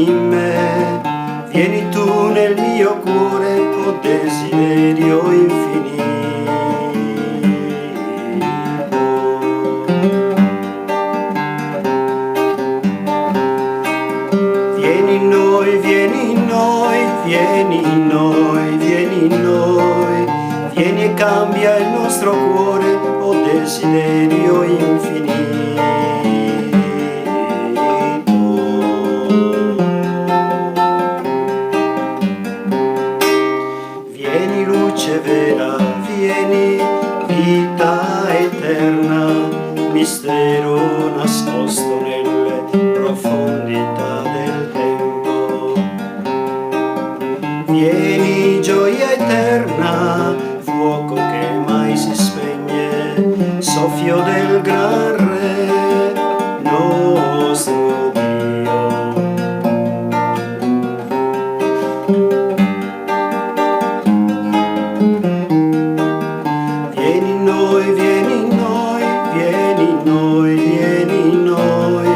in me, vieni tu nel mio cuore, o desiderio infinito. Vieni in noi, vieni in noi, vieni in noi, vieni in noi, vieni e cambia il nostro cuore, o desiderio infinito. Vieni luce vera, vieni vita eterna, mistero nascosto nelle profondità del tempo. Vieni gioia eterna, fuoco che mai si spegne, soffio del gran Re, nostro Dio. Vieni in noi, vieni in noi, vieni in noi, vieni in noi,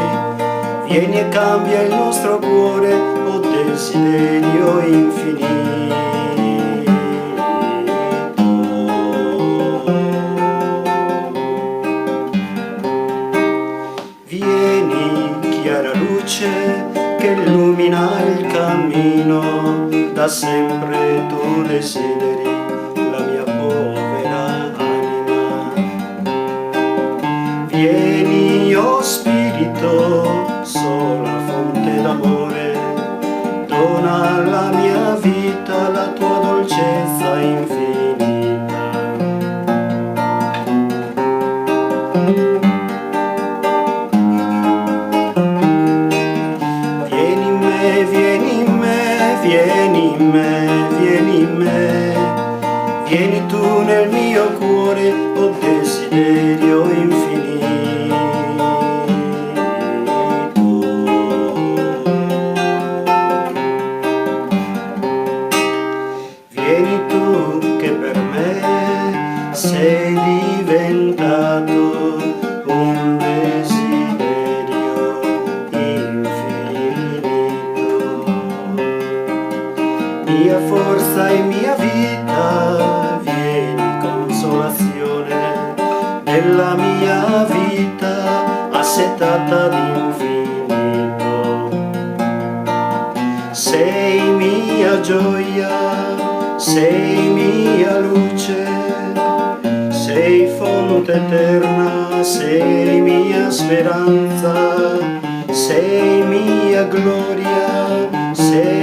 vieni e cambia il nostro cuore, o desiderio infinito. Vieni chiara luce che illumina il cammino, da sempre tu desideri la mia povera anima. Vieni, oh Spirito, sola fonte d'amore, dona alla mia vita la tua dolcezza infinita. Vieni in me, vieni in me, vieni in me, vieni in me, vieni tu nel mio cuore, o desiderio infinito. Vieni tu che per me sei diventato un desiderio infinito. Mia forza e mia vita, vieni consolazione della mia vita assetata d'infinito. Sei mia gioia, sei mia luce, sei fonte eterna, sei mia speranza, sei mia gloria, sei